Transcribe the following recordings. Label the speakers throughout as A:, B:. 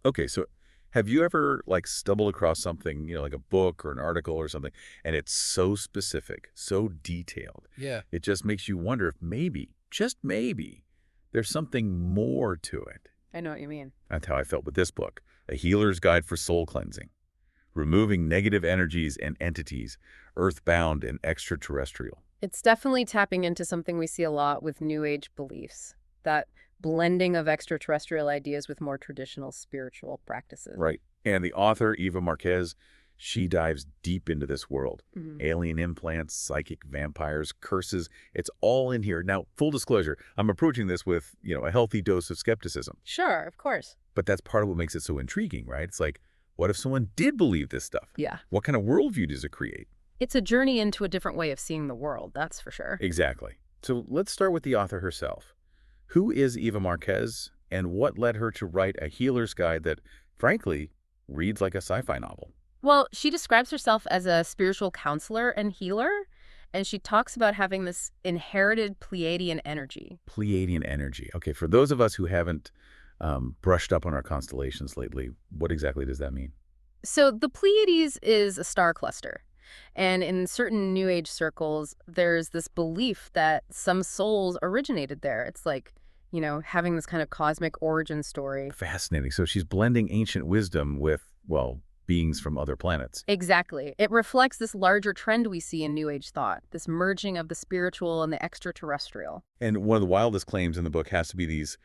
A: Okay, so have you ever like stumbled across something, like a book or an article or something, and it's so specific, so detailed,
B: Yeah.
A: it just makes you wonder if maybe, just maybe, there's something more to it.
C: I know what you mean.
A: That's how I felt with this book, A Healer's Guide for Soul Cleansing, Removing Negative Energies and Entities, Earthbound and Extraterrestrial.
C: It's definitely tapping into something we see a lot with New Age beliefs, that blending of extraterrestrial ideas with more traditional spiritual practices.
A: Right. And the author, Eva Marquez, she dives deep into this world.
C: Mhm.
A: Alien implants, psychic vampires, curses, it's all in here. Now, full disclosure, I'm approaching this with, a healthy dose of skepticism.
C: Sure, of course.
A: But that's part of what makes it so intriguing, right? It's like, what if someone did believe this stuff?
C: Yeah.
A: What kind of worldview does it create?
C: It's a journey into a different way of seeing the world, that's for sure.
A: Exactly. So let's start with the author herself. Who is Eva Marquez, and what led her to write a healer's guide that, frankly, reads like a sci-fi novel?
C: Well, she describes herself as a spiritual counselor and healer, and she talks about having this inherited Pleiadian energy.
A: Pleiadian energy. Okay, for those of us who haven't brushed up on our constellations lately, what exactly does that mean?
C: So the Pleiades is a star cluster. And in certain New Age circles, there's this belief that some souls originated there. It's like, having this kind of cosmic origin story.
A: Fascinating. So she's blending ancient wisdom with, well, beings from other planets.
C: Exactly. It reflects this larger trend we see in New Age thought, this merging of the spiritual and the extraterrestrial.
A: And one of the wildest claims in the book has to be these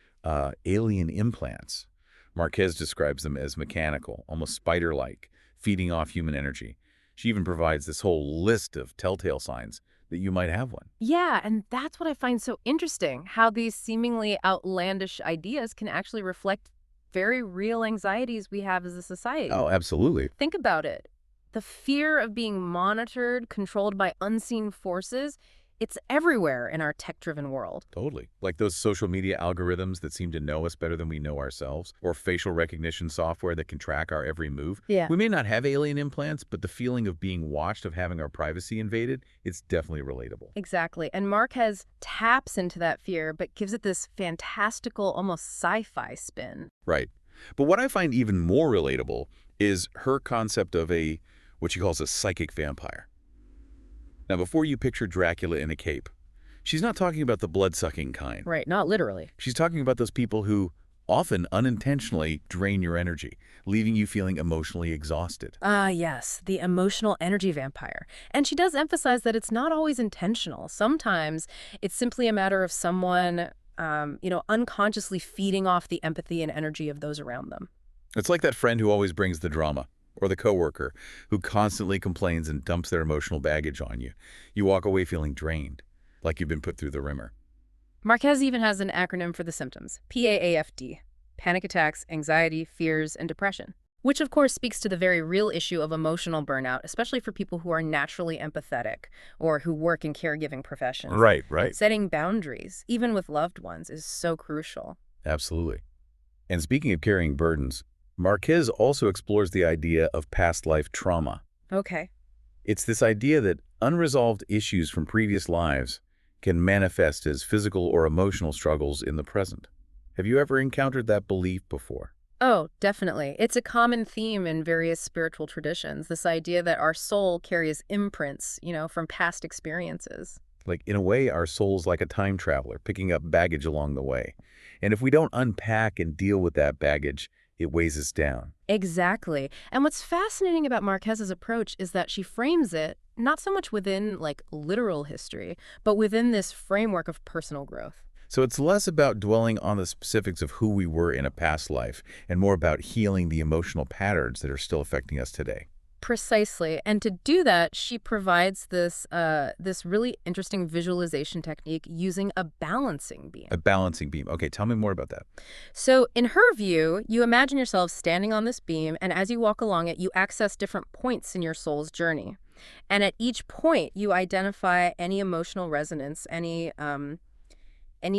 A: alien implants. Marquez describes them as mechanical, almost spider-like, feeding off human energy. She even provides this whole list of telltale signs that you might have one.
C: Yeah, and that's what I find so interesting, how these seemingly outlandish ideas can actually reflect very real anxieties we have as a society.
A: Oh, absolutely.
C: Think about it. The fear of being monitored, controlled by unseen forces, it's everywhere in our tech-driven world.
A: Totally. Like those social media algorithms that seem to know us better than we know ourselves, or facial recognition software that can track our every move.
C: Yeah.
A: We may not have alien implants, but the feeling of being watched, of having our privacy invaded, it's definitely relatable.
C: Exactly. And Marquez taps into that fear, but gives it this fantastical, almost sci-fi spin.
A: Right. But what I find even more relatable is her concept of what she calls a psychic vampire. Now, before you picture Dracula in a cape, she's not talking about the blood-sucking kind.
C: Right, not literally.
A: She's talking about those people who often unintentionally drain your energy, leaving you feeling emotionally exhausted.
C: Ah, yes, the emotional energy vampire. And she does emphasize that it's not always intentional. Sometimes it's simply a matter of someone, unconsciously feeding off the empathy and energy of those around them.
A: It's like that friend who always brings the drama, or the coworker who constantly complains and dumps their emotional baggage on you. You walk away feeling drained, like you've been put through the ringer.
C: Marquez even has an acronym for the symptoms, PAAFD, panic attacks, anxiety, fears, and depression, which of course speaks to the very real issue of emotional burnout, especially for people who are naturally empathetic or who work in caregiving professions.
A: Right.
C: Setting boundaries, even with loved ones, is so crucial.
A: Absolutely. And speaking of carrying burdens, Marquez also explores the idea of past life trauma.
C: Okay.
A: It's this idea that unresolved issues from previous lives can manifest as physical or emotional struggles in the present. Have you ever encountered that belief before?
C: Oh, definitely. It's a common theme in various spiritual traditions, this idea that our soul carries imprints, from past experiences.
A: Like, in a way, our soul's like a time traveler, picking up baggage along the way. And if we don't unpack and deal with that baggage, it weighs us down.
C: Exactly. And what's fascinating about Marquez's approach is that she frames it not so much within, literal history, but within this framework of personal growth.
A: So it's less about dwelling on the specifics of who we were in a past life and more about healing the emotional patterns that are still affecting us today.
C: Precisely. And to do that, she provides this really interesting visualization technique using a balancing beam.
A: A balancing beam. Okay, tell me more about that.
C: So in her view, you imagine yourself standing on this beam, and as you walk along it, you access different points in your soul's journey. And at each point, you identify any emotional resonance, any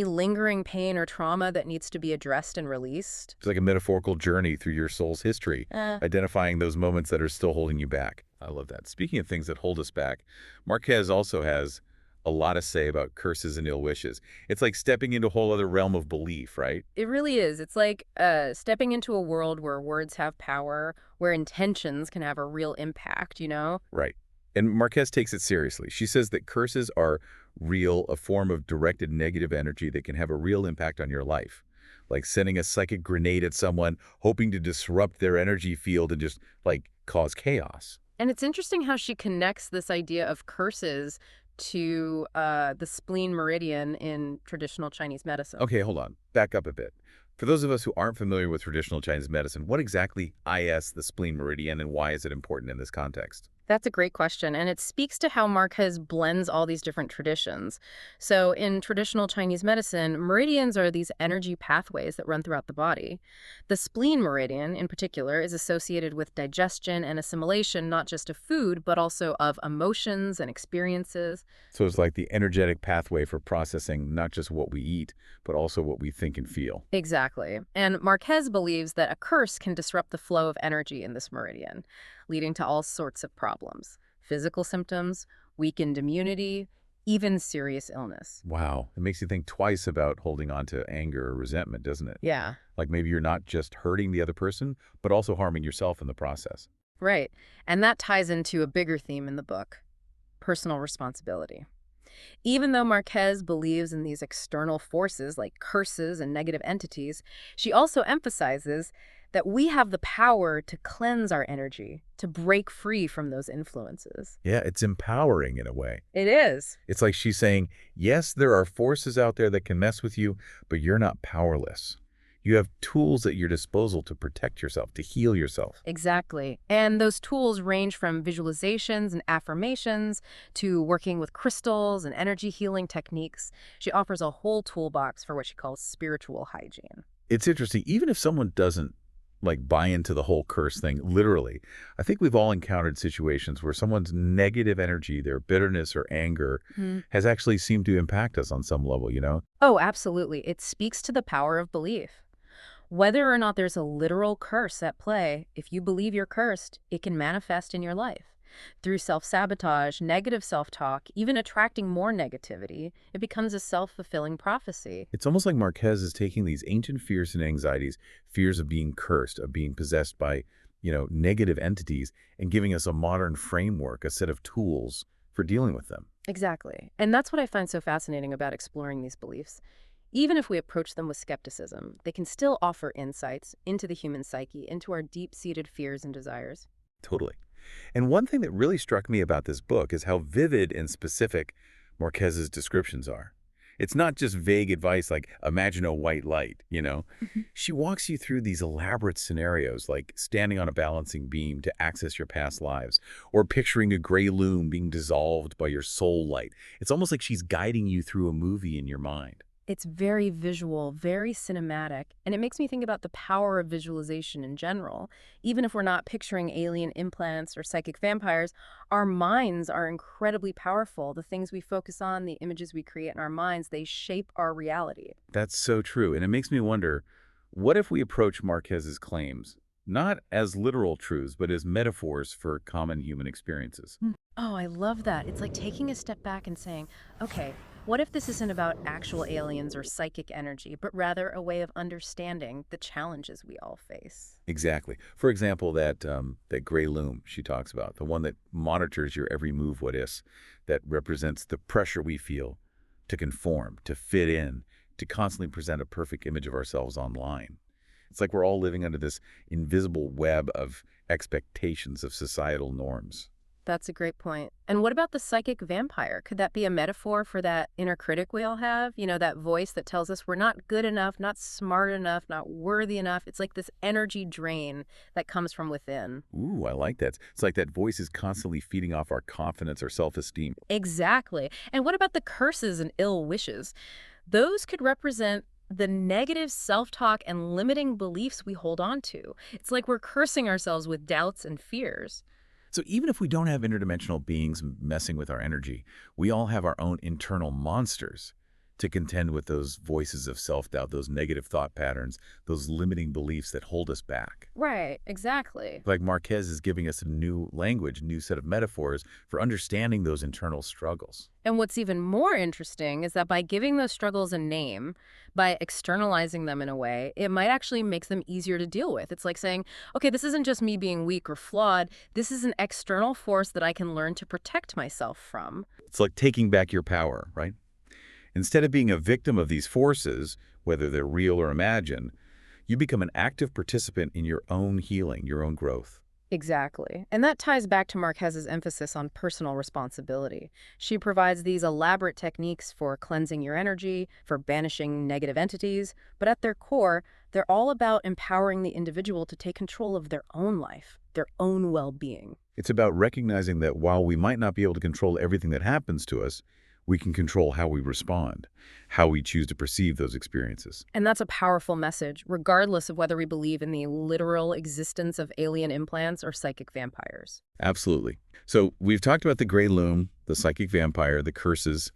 C: lingering pain or trauma that needs to be addressed and released.
A: It's like a metaphorical journey through your soul's history, identifying those moments that are still holding you back. I love that. Speaking of things that hold us back, Marquez also has a lot to say about curses and ill wishes. It's like stepping into a whole other realm of belief, right?
C: It really is. It's like stepping into a world where words have power, where intentions can have a real impact, you know?
A: Right. And Marquez takes it seriously. She says that curses are real, a form of directed negative energy that can have a real impact on your life. Like sending a psychic grenade at someone, hoping to disrupt their energy field and just, like, cause chaos.
C: And it's interesting how she connects this idea of curses to the spleen meridian in traditional Chinese medicine.
A: Okay, hold on. Back up a bit. For those of us who aren't familiar with traditional Chinese medicine, what exactly is the spleen meridian and why is it important in this context?
C: That's a great question, and it speaks to how Marquez blends all these different traditions. So, in traditional Chinese medicine, meridians are these energy pathways that run throughout the body. The spleen meridian, in particular, is associated with digestion and assimilation, not just of food, but also of emotions and experiences.
A: So it's like the energetic pathway for processing not just what we eat, but also what we think and feel.
C: Exactly. And Marquez believes that a curse can disrupt the flow of energy in this meridian, leading to all sorts of problems: physical symptoms, weakened immunity, even serious illness.
A: Wow. It makes you think twice about holding on to anger or resentment, doesn't it?
C: Yeah,
A: Like maybe you're not just hurting the other person, but also harming yourself in the process.
C: right. And that ties into a bigger theme in the book: personal responsibility. Even though Marquez believes in these external forces like curses and negative entities, she also emphasizes that we have the power to cleanse our energy, to break free from those influences.
A: Yeah, it's empowering in a way.
C: It is.
A: It's like she's saying, yes, there are forces out there that can mess with you, but you're not powerless. You have tools at your disposal to protect yourself, to heal yourself.
C: Exactly. And those tools range from visualizations and affirmations to working with crystals and energy healing techniques. She offers a whole toolbox for what she calls spiritual hygiene.
A: It's interesting, even if someone doesn't like buy into the whole curse thing, literally, I think we've all encountered situations where someone's negative energy, their bitterness or anger, has actually seemed to impact us on some level, you know?
C: Oh, absolutely. It speaks to the power of belief. Whether or not there's a literal curse at play, if you believe you're cursed, it can manifest in your life. Through self-sabotage, negative self-talk, even attracting more negativity, it becomes a self-fulfilling prophecy.
A: It's almost like Marquez is taking these ancient fears and anxieties, fears of being cursed, of being possessed by, negative entities, and giving us a modern framework, a set of tools for dealing with them.
C: Exactly. And that's what I find so fascinating about exploring these beliefs. Even if we approach them with skepticism, they can still offer insights into the human psyche, into our deep-seated fears and desires.
A: Totally. And one thing that really struck me about this book is how vivid and specific Marquez's descriptions are. It's not just vague advice like, imagine a white light. She walks you through these elaborate scenarios like standing on a balancing beam to access your past lives, or picturing a gray loom being dissolved by your soul light. It's almost like she's guiding you through a movie in your mind.
C: It's very visual, very cinematic, and it makes me think about the power of visualization in general. Even if we're not picturing alien implants or psychic vampires, our minds are incredibly powerful. The things we focus on, the images we create in our minds, they shape our reality.
A: That's so true. And it makes me wonder, what if we approach Marquez's claims not as literal truths, but as metaphors for common human experiences?
C: Oh, I love that. It's like taking a step back and saying, okay, what if this isn't about actual aliens or psychic energy, but rather a way of understanding the challenges we all face?
A: Exactly. For example, that gray loom she talks about, the one that monitors your every move, what is, that represents the pressure we feel to conform, to fit in, to constantly present a perfect image of ourselves online. It's like we're all living under this invisible web of expectations of societal norms.
C: That's a great point. And what about the psychic vampire? Could that be a metaphor for that inner critic we all have? You know, that voice that tells us we're not good enough, not smart enough, not worthy enough. It's like this energy drain that comes from within.
A: Ooh, I like that. It's like that voice is constantly feeding off our confidence, our self-esteem.
C: Exactly. And what about the curses and ill wishes? Those could represent the negative self-talk and limiting beliefs we hold on to. It's like we're cursing ourselves with doubts and fears.
A: So even if we don't have interdimensional beings messing with our energy, we all have our own internal monsters. to contend with those voices of self-doubt, those negative thought patterns, those limiting beliefs that hold us back.
C: Right, exactly.
A: Like Marquez is giving us a new language, a new set of metaphors for understanding those internal struggles.
C: And what's even more interesting is that by giving those struggles a name, by externalizing them in a way, it might actually make them easier to deal with. It's like saying, okay, this isn't just me being weak or flawed. This is an external force that I can learn to protect myself from.
A: It's like taking back your power, right? Instead of being a victim of these forces, whether they're real or imagined, you become an active participant in your own healing, your own growth.
C: Exactly. And that ties back to Marquez's emphasis on personal responsibility. She provides these elaborate techniques for cleansing your energy, for banishing negative entities, but at their core, they're all about empowering the individual to take control of their own life, their own well-being.
A: It's about recognizing that while we might not be able to control everything that happens to us, we can control how we respond, how we choose to perceive those experiences.
C: And that's a powerful message, regardless of whether we believe in the literal existence of alien implants or psychic vampires.
A: Absolutely. So we've talked about the gray loom, the psychic vampire, the curses,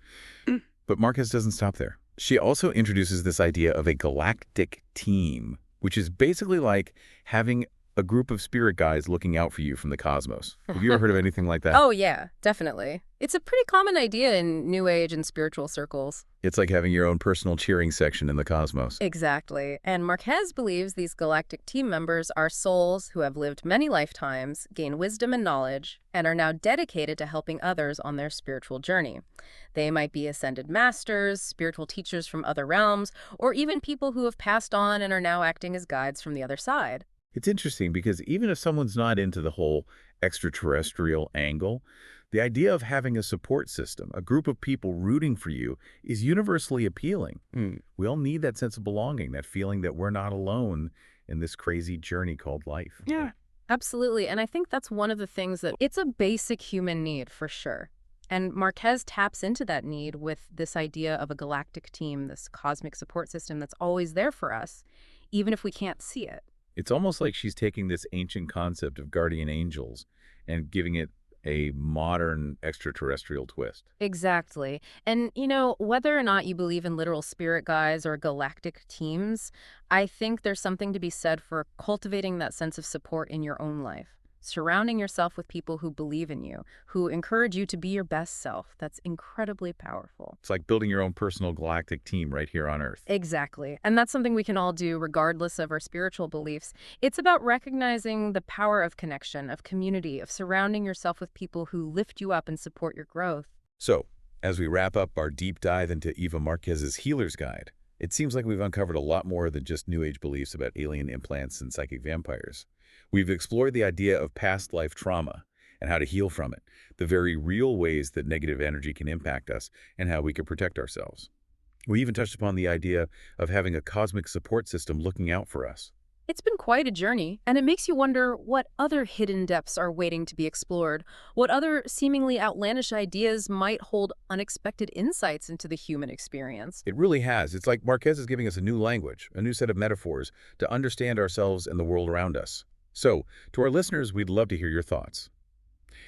A: but Marquez doesn't stop there. She also introduces this idea of a galactic team, which is basically like having a group of spirit guides looking out for you from the cosmos. Have you ever heard of anything like that?
C: Oh, yeah, definitely. It's a pretty common idea in New Age and spiritual circles.
A: It's like having your own personal cheering section in the cosmos.
C: Exactly. And Marquez believes these galactic team members are souls who have lived many lifetimes, gained wisdom and knowledge, and are now dedicated to helping others on their spiritual journey. They might be ascended masters, spiritual teachers from other realms, or even people who have passed on and are now acting as guides from the other side.
A: It's interesting because even if someone's not into the whole extraterrestrial angle, the idea of having a support system, a group of people rooting for you, is universally appealing. We all need that sense of belonging, that feeling that we're not alone in this crazy journey called life.
C: Yeah, absolutely. And I think that's one of the things that it's a basic human need for sure. And Marquez taps into that need with this idea of a galactic team, this cosmic support system that's always there for us, even if we can't see it.
A: It's almost like she's taking this ancient concept of guardian angels and giving it a modern extraterrestrial twist.
C: Exactly. And, whether or not you believe in literal spirit guides or galactic teams, I think there's something to be said for cultivating that sense of support in your own life. Surrounding yourself with people who believe in you, who encourage you to be your best self. That's incredibly powerful.
A: It's like building your own personal galactic team right here on Earth.
C: Exactly. And that's something we can all do regardless of our spiritual beliefs. It's about recognizing the power of connection, of community, of surrounding yourself with people who lift you up and support your growth.
A: So, as we wrap up our deep dive into Eva Marquez's Healer's Guide, it seems like we've uncovered a lot more than just New Age beliefs about alien implants and psychic vampires. We've explored the idea of past life trauma and how to heal from it, the very real ways that negative energy can impact us, and how we can protect ourselves. We even touched upon the idea of having a cosmic support system looking out for us.
C: It's been quite a journey, and it makes you wonder what other hidden depths are waiting to be explored, what other seemingly outlandish ideas might hold unexpected insights into the human experience.
A: It really has. It's like Marquez is giving us a new language, a new set of metaphors to understand ourselves and the world around us. So, to our listeners, we'd love to hear your thoughts.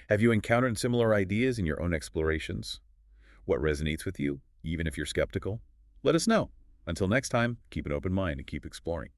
A: Have you encountered similar ideas in your own explorations? What resonates with you, even if you're skeptical? Let us know. Until next time, keep an open mind and keep exploring.